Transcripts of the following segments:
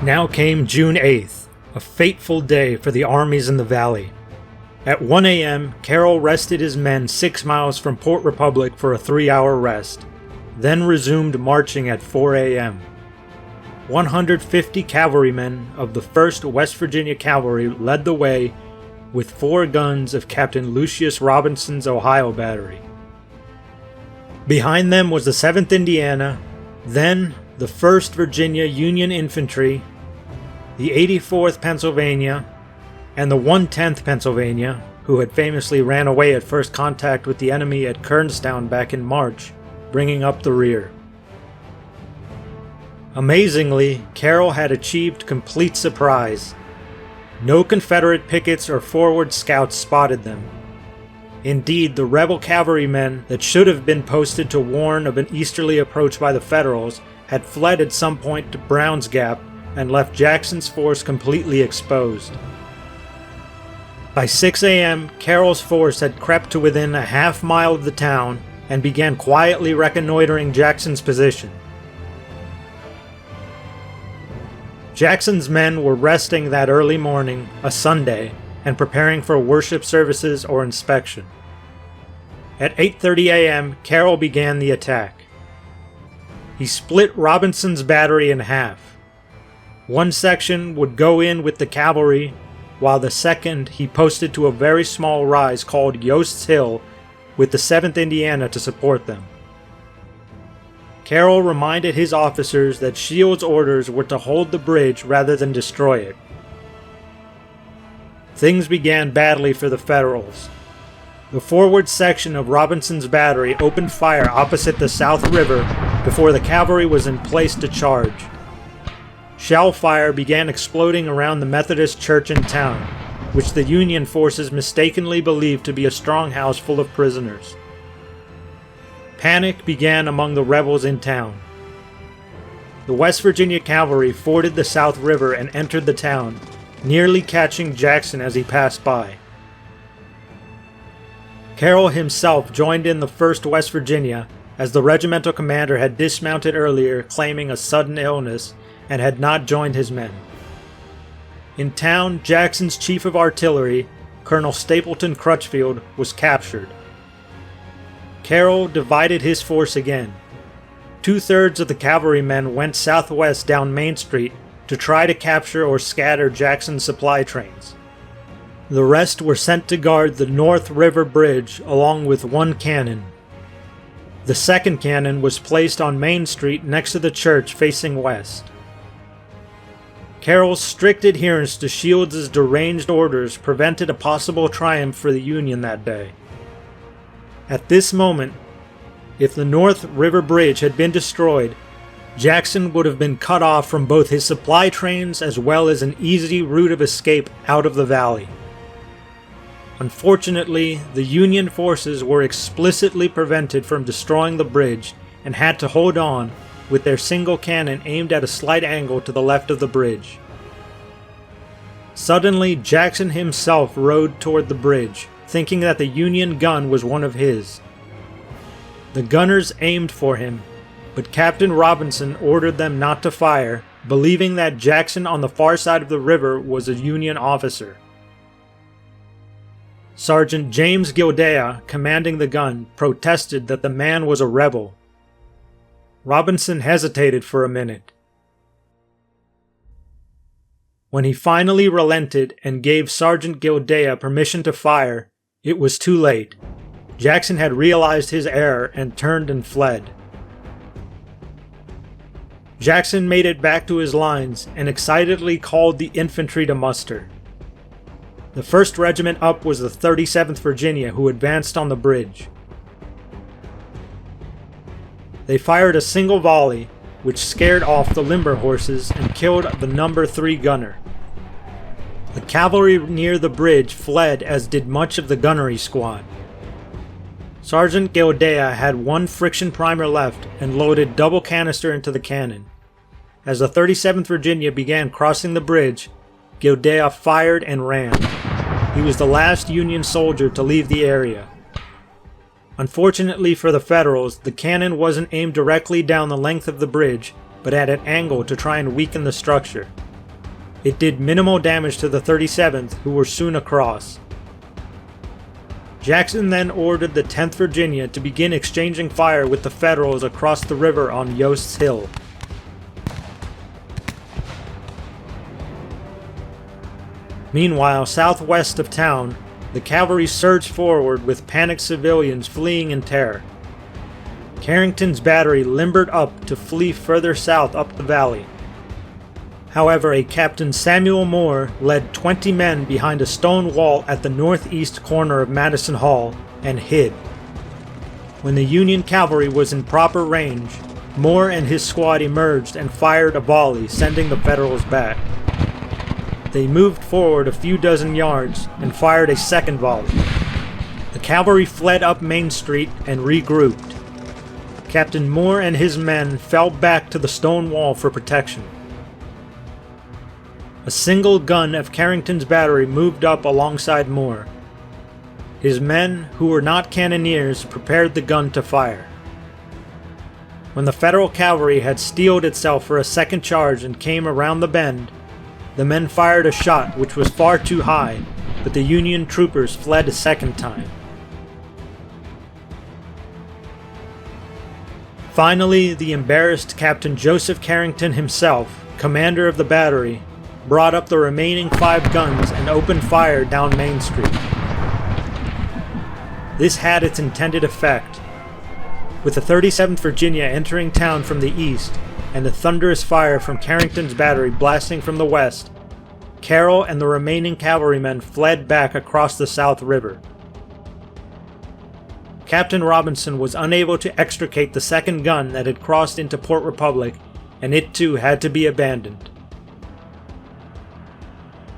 Now came June 8th, a fateful day for the armies in the valley. At 1 a.m., Carroll rested his men 6 miles from Port Republic for a 3-hour rest, then resumed marching at 4 a.m. 150 cavalrymen of the 1st West Virginia Cavalry led the way with 4 guns of Captain Lucius Robinson's Ohio Battery. Behind them was the 7th Indiana, then the 1st Virginia Union Infantry, the 84th Pennsylvania, and the 110th Pennsylvania, who had famously ran away at first contact with the enemy at Kernstown back in March, bringing up the rear. Amazingly, Carroll had achieved complete surprise. No Confederate pickets or forward scouts spotted them. Indeed, the rebel cavalrymen that should have been posted to warn of an easterly approach by the Federals had fled at some point to Brown's Gap and left Jackson's force completely exposed. By 6 a.m., Carroll's force had crept to within a half-mile of the town and began quietly reconnoitering Jackson's position. Jackson's men were resting that early morning, a Sunday, and preparing for worship services or inspection. At 8:30 a.m., Carroll began the attack. He split Robinson's battery in half. One section would go in with the cavalry, while the second he posted to a very small rise called Yost's Hill with the 7th Indiana to support them. Carroll reminded his officers that Shields' orders were to hold the bridge rather than destroy it. Things began badly for the Federals. The forward section of Robinson's battery opened fire opposite the South River before the cavalry was in place to charge. Shell fire began exploding around the Methodist church in town, which the Union forces mistakenly believed to be a stronghouse full of prisoners. Panic began among the rebels in town. The West Virginia cavalry forded the South River and entered the town, nearly catching Jackson as he passed by. Carroll himself joined in the 1st West Virginia, as the regimental commander had dismounted earlier claiming a sudden illness and had not joined his men. In town, Jackson's chief of artillery, Colonel Stapleton Crutchfield, was captured. Carroll divided his force again. 2/3 of the cavalrymen went southwest down Main Street to try to capture or scatter Jackson's supply trains. The rest were sent to guard the North River Bridge along with 1 cannon. The 2nd cannon was placed on Main Street next to the church facing west. Carroll's strict adherence to Shields' deranged orders prevented a possible triumph for the Union that day. At this moment, if the North River Bridge had been destroyed, Jackson would have been cut off from both his supply trains as well as an easy route of escape out of the valley. Unfortunately, the Union forces were explicitly prevented from destroying the bridge and had to hold on with their single cannon aimed at a slight angle to the left of the bridge. Suddenly, Jackson himself rode toward the bridge, thinking that the Union gun was one of his. The gunners aimed for him, but Captain Robinson ordered them not to fire, believing that Jackson on the far side of the river was a Union officer. Sergeant James Gildea, commanding the gun, protested that the man was a rebel. Robinson hesitated for a minute. When he finally relented and gave Sergeant Gildea permission to fire, it was too late. Jackson had realized his error and turned and fled. Jackson made it back to his lines and excitedly called the infantry to muster. The 1st regiment up was the 37th Virginia, who advanced on the bridge. They fired a single volley, which scared off the limber horses and killed the number 3 gunner. The cavalry near the bridge fled, as did much of the gunnery squad. Sergeant Gildea had 1 friction primer left and loaded double canister into the cannon. As the 37th Virginia began crossing the bridge, Gildea fired and ran. He was the last Union soldier to leave the area. Unfortunately for the Federals, the cannon wasn't aimed directly down the length of the bridge, but at an angle to try and weaken the structure. It did minimal damage to the 37th, who were soon across. Jackson then ordered the 10th Virginia to begin exchanging fire with the Federals across the river on Yost's Hill. Meanwhile, southwest of town, the cavalry surged forward with panicked civilians fleeing in terror. Carrington's battery limbered up to flee further south up the valley. However, a Captain Samuel Moore led 20 men behind a stone wall at the northeast corner of Madison Hall and hid. When the Union cavalry was in proper range, Moore and his squad emerged and fired a volley, sending the Federals back. They moved forward a few dozen yards and fired a second volley. The cavalry fled up Main Street and regrouped. Captain Moore and his men fell back to the stone wall for protection. A single gun of Carrington's battery moved up alongside Moore. His men, who were not cannoneers, prepared the gun to fire. When the Federal cavalry had steeled itself for a second charge and came around the bend, the men fired a shot which was far too high, but the Union troopers fled a second time. Finally, the embarrassed Captain Joseph Carrington himself, commander of the battery, brought up the remaining 5 guns and opened fire down Main Street. This had its intended effect. With the 37th Virginia entering town from the east and the thunderous fire from Carrington's battery blasting from the west, Carroll and the remaining cavalrymen fled back across the South River. Captain Robinson was unable to extricate the second gun that had crossed into Port Republic, and it too had to be abandoned.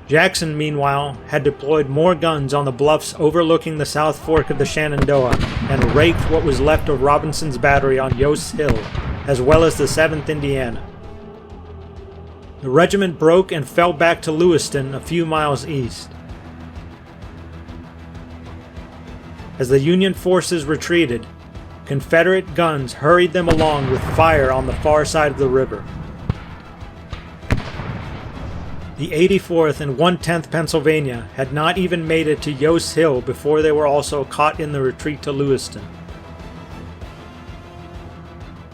Jackson, meanwhile, had deployed more guns on the bluffs overlooking the South Fork of the Shenandoah and raked what was left of Robinson's battery on Yost's Hill, as well as the 7th Indiana. The regiment broke and fell back to Lewiston a few miles east. As the Union forces retreated, Confederate guns hurried them along with fire on the far side of the river. The 84th and 110th Pennsylvania had not even made it to Yost's Hill before they were also caught in the retreat to Lewiston.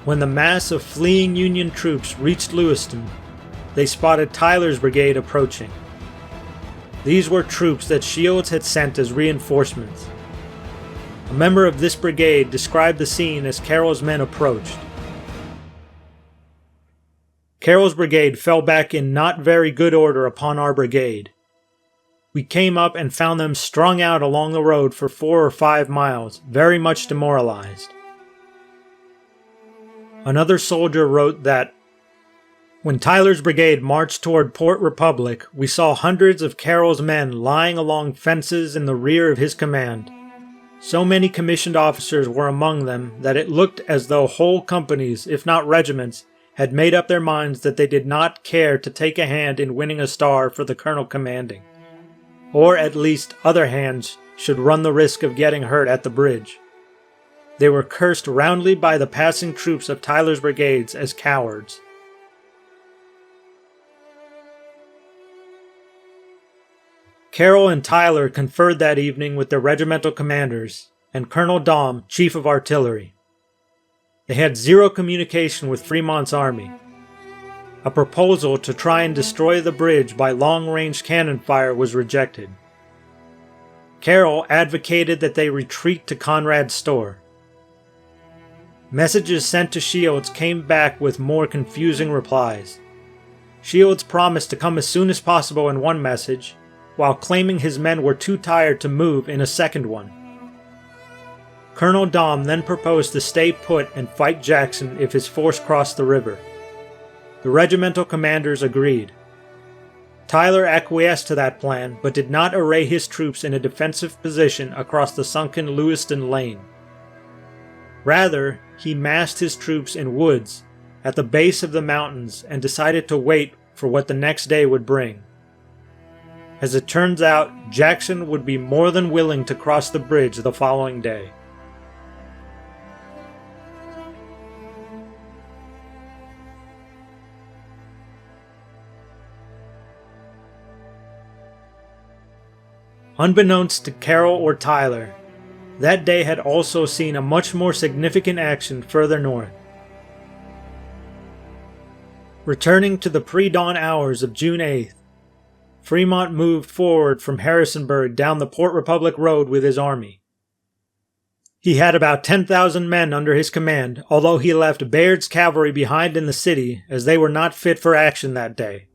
When the mass of fleeing Union troops reached Lewiston, they spotted Tyler's brigade approaching. These were troops that Shields had sent as reinforcements. A member of this brigade described the scene as Carroll's men approached. Carroll's brigade fell back in not very good order upon our brigade. We came up and found them strung out along the road for 4 or 5 miles, very much demoralized. Another soldier wrote that, when Tyler's brigade marched toward Port Republic, we saw hundreds of Carroll's men lying along fences in the rear of his command. So many commissioned officers were among them that it looked as though whole companies, if not regiments, had made up their minds that they did not care to take a hand in winning a star for the colonel commanding. Or at least other hands should run the risk of getting hurt at the bridge. They were cursed roundly by the passing troops of Tyler's brigades as cowards. Carroll and Tyler conferred that evening with their regimental commanders, and Colonel Daum, chief of artillery. They had zero communication with Fremont's army. A proposal to try and destroy the bridge by long-range cannon fire was rejected. Carroll advocated that they retreat to Conrad's store. Messages sent to Shields came back with more confusing replies. Shields promised to come as soon as possible in one message, while claiming his men were too tired to move in a second one. Colonel Daum then proposed to stay put and fight Jackson if his force crossed the river. The regimental commanders agreed. Tyler acquiesced to that plan, but did not array his troops in a defensive position across the sunken Lewiston Lane. Rather, he massed his troops in woods at the base of the mountains and decided to wait for what the next day would bring. As it turns out, Jackson would be more than willing to cross the bridge the following day. Unbeknownst to Carroll or Tyler, that day had also seen a much more significant action further north. Returning to the pre-dawn hours of June 8th, Fremont moved forward from Harrisonburg down the Port Republic Road with his army. He had about 10,000 men under his command, although he left Baird's cavalry behind in the city as they were not fit for action that day.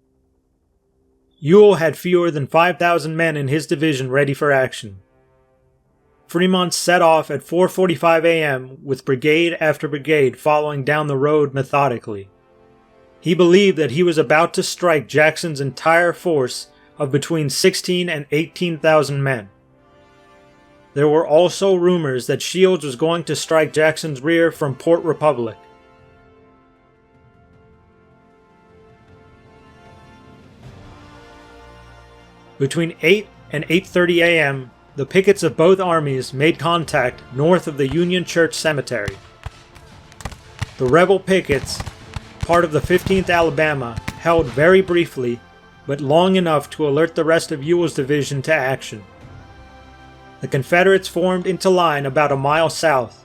Ewell had fewer than 5,000 men in his division ready for action. Fremont set off at 4:45 a.m. with brigade after brigade following down the road methodically. He believed that he was about to strike Jackson's entire force of between 16,000 and 18,000 men. There were also rumors that Shields was going to strike Jackson's rear from Port Republic. Between 8 and 8:30 a.m., the pickets of both armies made contact north of the Union Church Cemetery. The rebel pickets, part of the 15th Alabama, held very briefly, but long enough to alert the rest of Ewell's division to action. The Confederates formed into line about a mile south.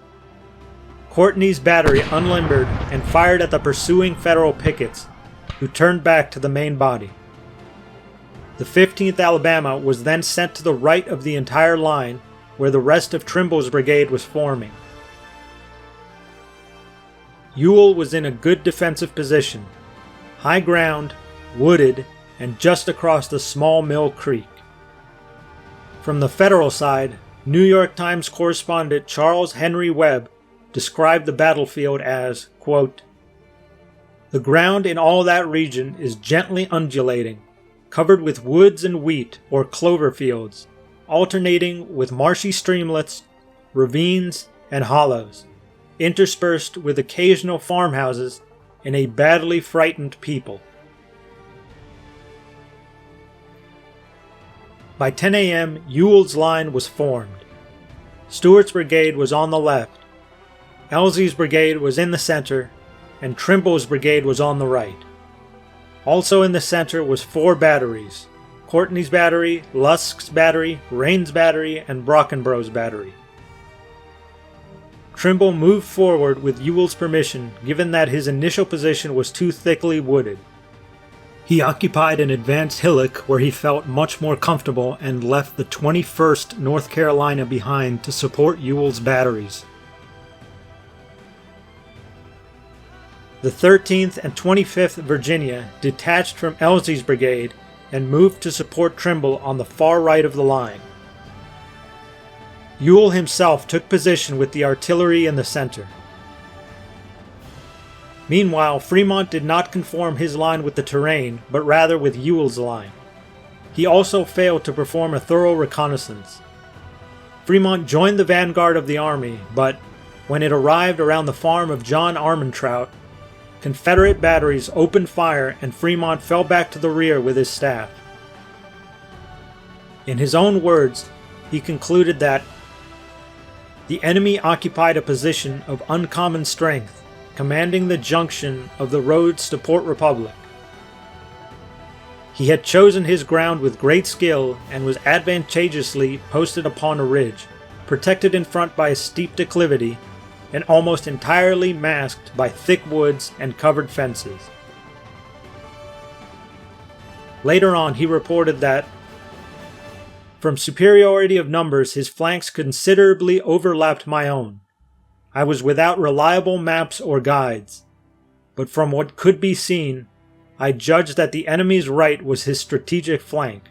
Courtney's battery unlimbered and fired at the pursuing Federal pickets, who turned back to the main body. The 15th Alabama was then sent to the right of the entire line, where the rest of Trimble's brigade was forming. Ewell was in a good defensive position, high ground, wooded, and just across the small Mill Creek. From the Federal side, New York Times correspondent Charles Henry Webb described the battlefield as, quote, "The ground in all that region is gently undulating, covered with woods and wheat or clover fields, alternating with marshy streamlets, ravines, and hollows, interspersed with occasional farmhouses and a badly frightened people." By 10 a.m., Ewell's line was formed. Stewart's brigade was on the left, Elzey's brigade was in the center, and Trimble's brigade was on the right. Also in the center was 4 batteries: Courtney's battery, Lusk's battery, Rain's battery, and Brockenbrough's battery. Trimble moved forward with Ewell's permission, given that his initial position was too thickly wooded. He occupied an advanced hillock where he felt much more comfortable and left the 21st North Carolina behind to support Ewell's batteries. The 13th and 25th Virginia detached from Elzey's brigade and moved to support Trimble on the far right of the line. Ewell himself took position with the artillery in the center. Meanwhile, Fremont did not conform his line with the terrain, but rather with Ewell's line. He also failed to perform a thorough reconnaissance. Fremont joined the vanguard of the army, but when it arrived around the farm of John Armentrout, Confederate batteries opened fire and Fremont fell back to the rear with his staff. In his own words, he concluded that the enemy occupied a position of uncommon strength, commanding the junction of the roads to Port Republic. He had chosen his ground with great skill and was advantageously posted upon a ridge, protected in front by a steep declivity, and almost entirely masked by thick woods and covered fences. Later on, he reported that, from superiority of numbers, his flanks considerably overlapped my own. I was without reliable maps or guides, but from what could be seen, I judged that the enemy's right was his strategic flank.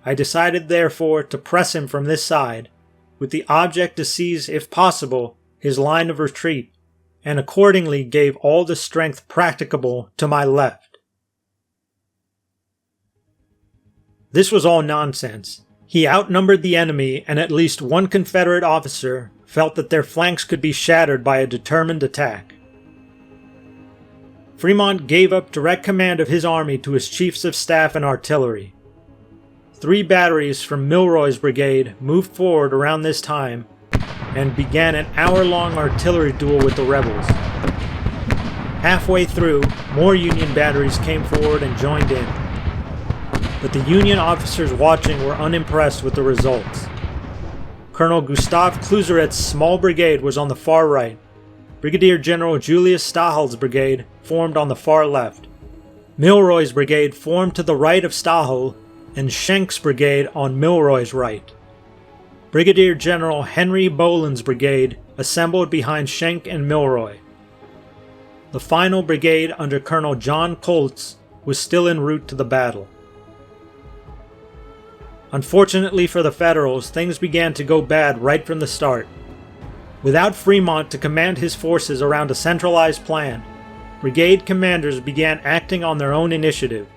I decided therefore to press him from this side, with the object to seize, if possible, his line of retreat, and accordingly gave all the strength practicable to my left. This was all nonsense. He outnumbered the enemy, and at least one Confederate officer felt that their flanks could be shattered by a determined attack. Fremont gave up direct command of his army to his chiefs of staff and artillery. 3 batteries from Milroy's brigade moved forward around this time and began an hour-long artillery duel with the rebels. Halfway through, more Union batteries came forward and joined in. but the Union officers watching were unimpressed with the results. Colonel Gustav Clusseret's small brigade was on the far right. Brigadier General Julius Stahel's brigade formed on the far left. Milroy's brigade formed to the right of Stahel, and Schenk's brigade on Milroy's right. Brigadier General Henry Boland's brigade assembled behind Schenck and Milroy. The final brigade under Colonel John Coltz was still en route to the battle. Unfortunately for the Federals, things began to go bad right from the start. Without Fremont to command his forces around a centralized plan, brigade commanders began acting on their own initiative.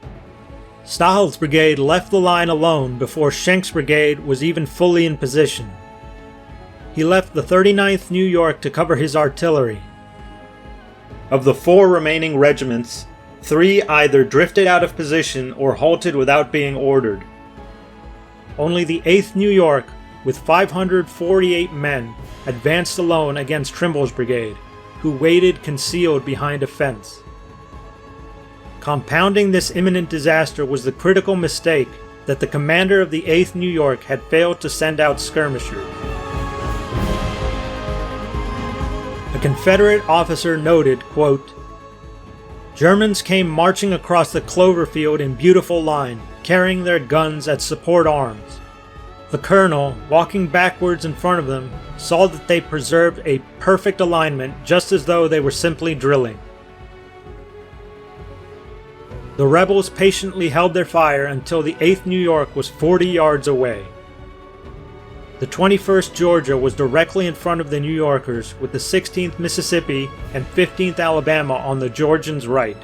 Stahel's brigade left the line alone before Schenk's brigade was even fully in position. He left the 39th New York to cover his artillery. Of the 4 remaining regiments, 3 either drifted out of position or halted without being ordered. Only the 8th New York, with 548 men, advanced alone against Trimble's brigade, who waited concealed behind a fence. Compounding this imminent disaster was the critical mistake that the commander of the 8th New York had failed to send out skirmishers. A Confederate officer noted, quote, "Germans came marching across the clover field in beautiful line, carrying their guns at support arms. The colonel, walking backwards in front of them, saw that they preserved a perfect alignment just as though they were simply drilling. The rebels patiently held their fire until the 8th New York was 40 yards away. The 21st Georgia was directly in front of the New Yorkers, with the 16th Mississippi and 15th Alabama on the Georgians' right.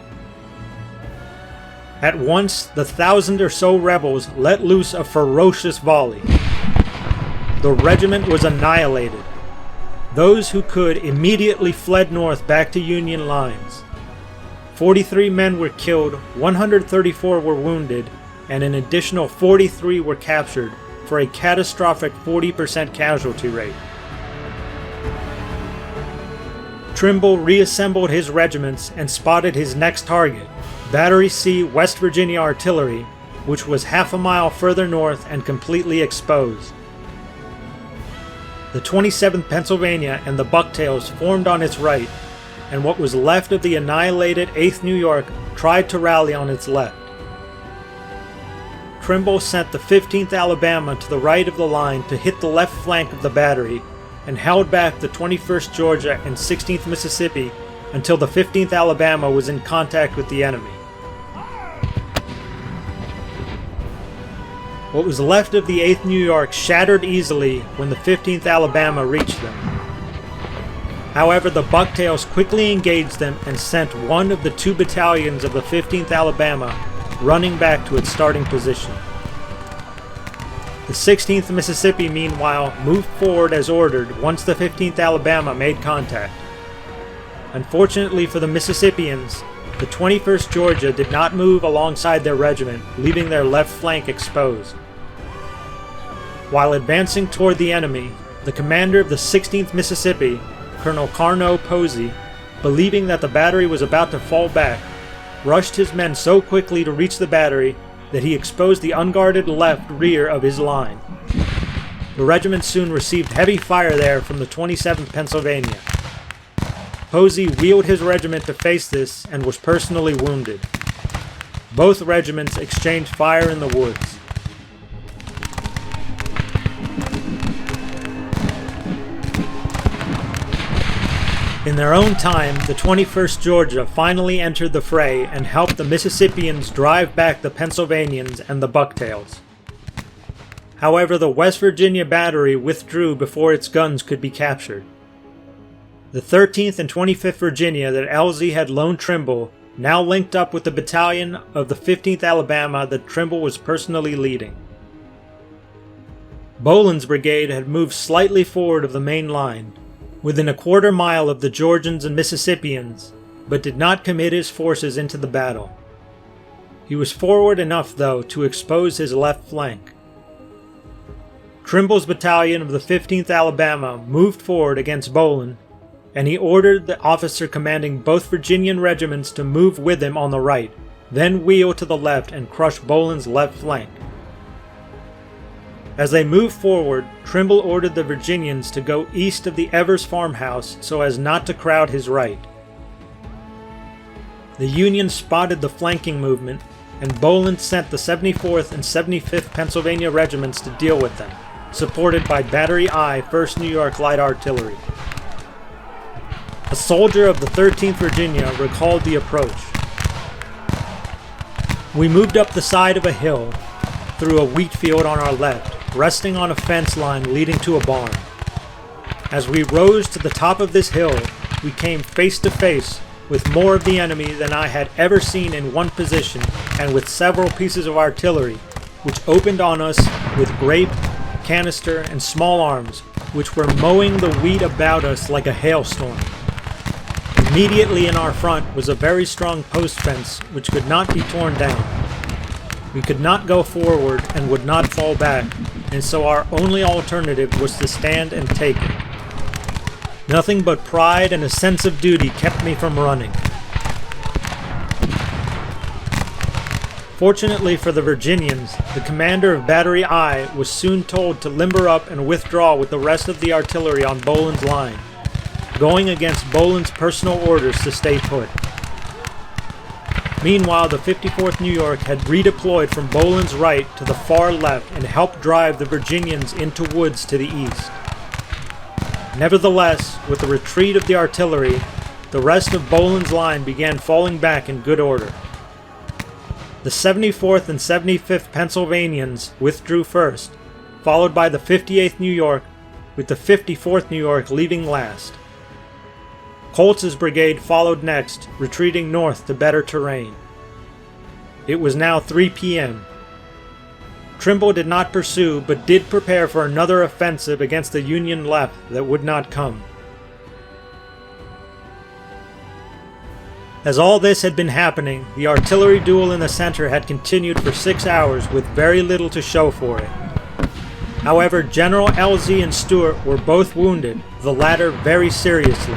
At once, the 1,000 or so rebels let loose a ferocious volley. The regiment was annihilated. Those who could immediately fled north back to Union lines. 43 men were killed, 134 were wounded, and an additional 43 were captured, for a catastrophic 40% casualty rate. Trimble reassembled his regiments and spotted his next target, Battery C West Virginia Artillery, which was half a mile further north and completely exposed. The 27th Pennsylvania and the Bucktails formed on its right, and what was left of the annihilated 8th New York tried to rally on its left. Trimble sent the 15th Alabama to the right of the line to hit the left flank of the battery, and held back the 21st Georgia and 16th Mississippi until the 15th Alabama was in contact with the enemy. What was left of the 8th New York shattered easily when the 15th Alabama reached them. However, the Bucktails quickly engaged them and sent one of the 2 battalions of the 15th Alabama running back to its starting position. The 16th Mississippi, meanwhile, moved forward as ordered once the 15th Alabama made contact. Unfortunately for the Mississippians, the 21st Georgia did not move alongside their regiment, leaving their left flank exposed. While advancing toward the enemy, the commander of the 16th Mississippi, Colonel Carnot Posey, believing that the battery was about to fall back, rushed his men so quickly to reach the battery that he exposed the unguarded left rear of his line. The regiment soon received heavy fire there from the 27th Pennsylvania. Posey wheeled his regiment to face this and was personally wounded. Both regiments exchanged fire in the woods. In their own time, the 21st Georgia finally entered the fray and helped the Mississippians drive back the Pennsylvanians and the Bucktails. However, the West Virginia battery withdrew before its guns could be captured. The 13th and 25th Virginia that Elzey had loaned Trimble now linked up with the battalion of the 15th Alabama that Trimble was personally leading. Boland's brigade had moved slightly forward of the main line, within a quarter mile of the Georgians and Mississippians, but did not commit his forces into the battle. He was forward enough, though, to expose his left flank. Trimble's battalion of the 15th Alabama moved forward against Boland, and he ordered the officer commanding both Virginian regiments to move with him on the right, then wheel to the left and crush Boland's left flank. As they moved forward, Trimble ordered the Virginians to go east of the Evers farmhouse so as not to crowd his right. The Union spotted the flanking movement, and Boland sent the 74th and 75th Pennsylvania regiments to deal with them, supported by Battery I, 1st New York Light Artillery. A soldier of the 13th Virginia recalled the approach. We moved up the side of a hill, through a wheat field on our left, resting on a fence line leading to a barn. As we rose to the top of this hill, we came face to face with more of the enemy than I had ever seen in one position, and with several pieces of artillery, which opened on us with grape, canister, and small arms, which were mowing the wheat about us like a hailstorm. Immediately in our front was a very strong post fence which could not be torn down. We could not go forward and would not fall back, and so our only alternative was to stand and take it. Nothing but pride and a sense of duty kept me from running. Fortunately for the Virginians, the commander of Battery I was soon told to limber up and withdraw with the rest of the artillery on Boland's line, going against Boland's personal orders to stay put. Meanwhile, the 54th New York had redeployed from Boland's right to the far left and helped drive the Virginians into woods to the east. Nevertheless, with the retreat of the artillery, the rest of Boland's line began falling back in good order. The 74th and 75th Pennsylvanians withdrew first, followed by the 58th New York, with the 54th New York leaving last. Coltz's brigade followed next, retreating north to better terrain. It was now 3 p.m. Trimble did not pursue, but did prepare for another offensive against the Union left that would not come. As all this had been happening, the artillery duel in the center had continued for 6 hours with very little to show for it. However, General Elzey and Stuart were both wounded, the latter very seriously.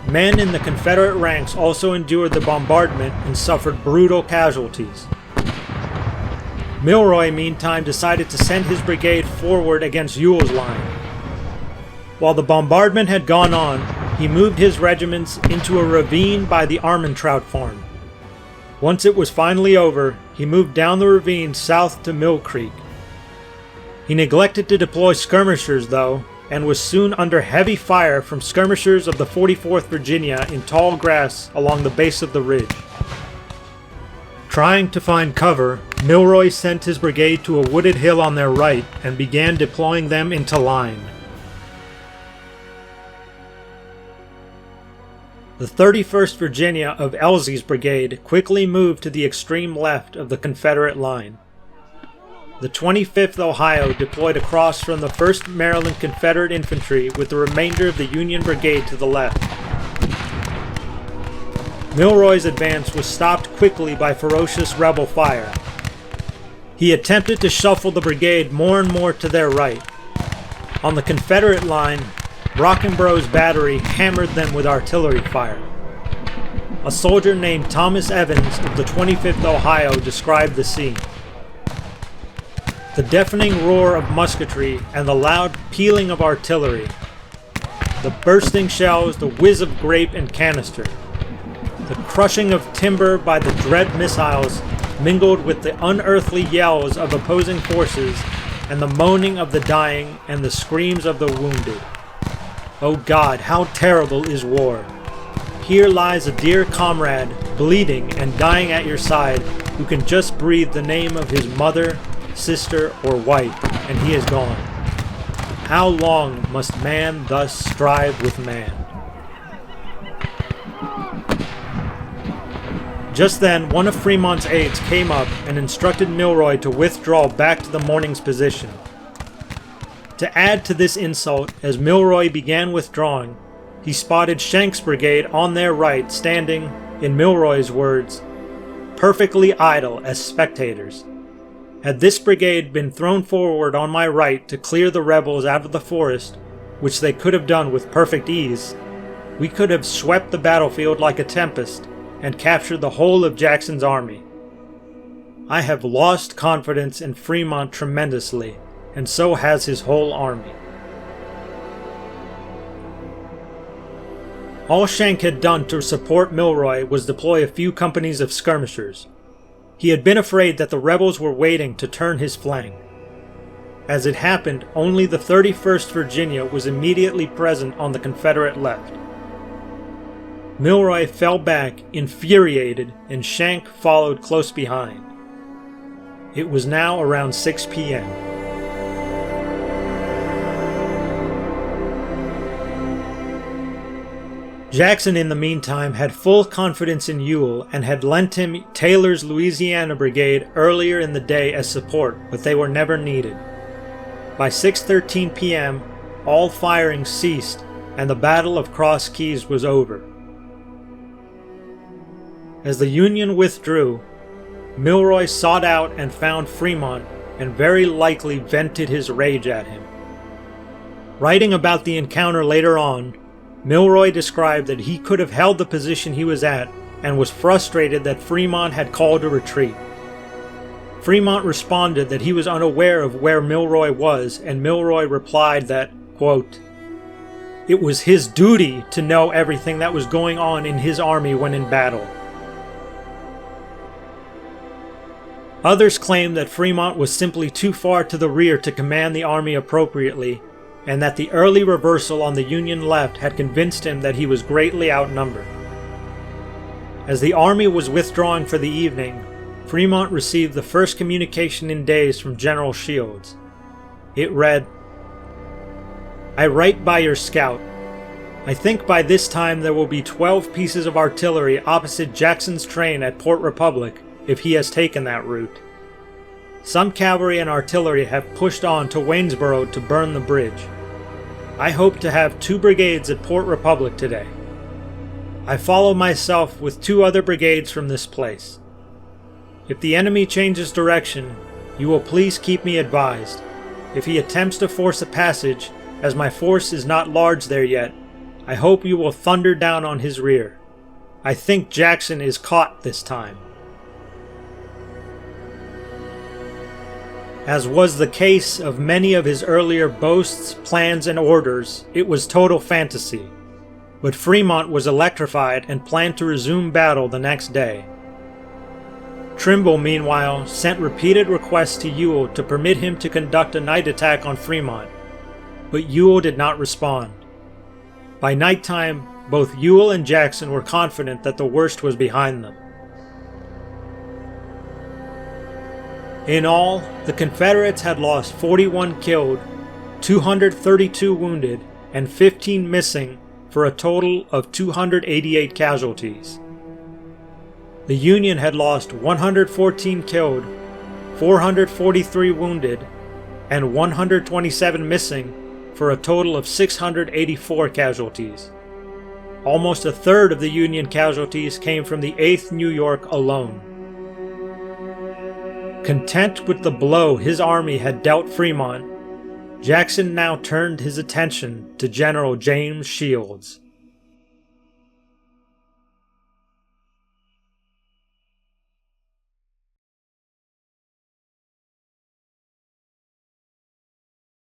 Men in the Confederate ranks also endured the bombardment and suffered brutal casualties. Milroy, meantime, decided to send his brigade forward against Ewell's line. While the bombardment had gone on, he moved his regiments into a ravine by the Armentrout farm. Once it was finally over, he moved down the ravine south to Mill Creek. He neglected to deploy skirmishers, though, and was soon under heavy fire from skirmishers of the 44th Virginia in tall grass along the base of the ridge. Trying to find cover, Milroy sent his brigade to a wooded hill on their right and began deploying them into line. The 31st Virginia of Elzey's brigade quickly moved to the extreme left of the Confederate line. The 25th Ohio deployed across from the 1st Maryland Confederate Infantry with the remainder of the Union brigade to the left. Milroy's advance was stopped quickly by ferocious rebel fire. He attempted to shuffle the brigade more and more to their right. On the Confederate line, Brockenbrough's battery hammered them with artillery fire. A soldier named Thomas Evans of the 25th Ohio described the scene. The deafening roar of musketry and the loud pealing of artillery. The bursting shells, the whiz of grape and canister. The crushing of timber by the dread missiles mingled with the unearthly yells of opposing forces and the moaning of the dying and the screams of the wounded. Oh God, how terrible is war! Here lies a dear comrade, bleeding and dying at your side, who can just breathe the name of his mother, sister, or wife, and he is gone. How long must man thus strive with man? Just then, one of Fremont's aides came up and instructed Milroy to withdraw back to the morning's position. To add to this insult, as Milroy began withdrawing, he spotted Schenck's brigade on their right standing, in Milroy's words, perfectly idle as spectators. Had this brigade been thrown forward on my right to clear the rebels out of the forest, which they could have done with perfect ease, we could have swept the battlefield like a tempest, and captured the whole of Jackson's army. I have lost confidence in Fremont tremendously, and so has his whole army. All Schenck had done to support Milroy was deploy a few companies of skirmishers. He had been afraid that the rebels were waiting to turn his flank. As it happened, only the 31st Virginia was immediately present on the Confederate left. Milroy fell back, infuriated, and Schenck followed close behind. It was now around 6 p.m. Jackson, in the meantime, had full confidence in Ewell and had lent him Taylor's Louisiana Brigade earlier in the day as support, but they were never needed. By 6:13 p.m., all firing ceased and the Battle of Cross Keys was over. As the Union withdrew, Milroy sought out and found Fremont and very likely vented his rage at him. Writing about the encounter later on, Milroy described that he could have held the position he was at and was frustrated that Fremont had called a retreat. Fremont responded that he was unaware of where Milroy was, and Milroy replied that, quote, "It was his duty to know everything that was going on in his army when in battle." Others claimed that Fremont was simply too far to the rear to command the army appropriately, and that the early reversal on the Union left had convinced him that he was greatly outnumbered. As the army was withdrawing for the evening, Fremont received the first communication in days from General Shields. It read, "I write by your scout. I think by this time there will be 12 pieces of artillery opposite Jackson's train at Port Republic if he has taken that route. Some cavalry and artillery have pushed on to Waynesboro to burn the bridge. I hope to have 2 brigades at Port Republic today. I follow myself with 2 other brigades from this place. If the enemy changes direction, you will please keep me advised. If he attempts to force a passage, as my force is not large there yet, I hope you will thunder down on his rear. I think Jackson is caught this time." As was the case of many of his earlier boasts, plans, and orders, it was total fantasy. But Fremont was electrified and planned to resume battle the next day. Trimble, meanwhile, sent repeated requests to Ewell to permit him to conduct a night attack on Fremont, but Ewell did not respond. By nighttime, both Ewell and Jackson were confident that the worst was behind them. In all, the Confederates had lost 41 killed, 232 wounded, and 15 missing for a total of 288 casualties. The Union had lost 114 killed, 443 wounded, and 127 missing for a total of 684 casualties. Almost a third of the Union casualties came from the 8th New York alone. Content with the blow his army had dealt Fremont, Jackson now turned his attention to General James Shields.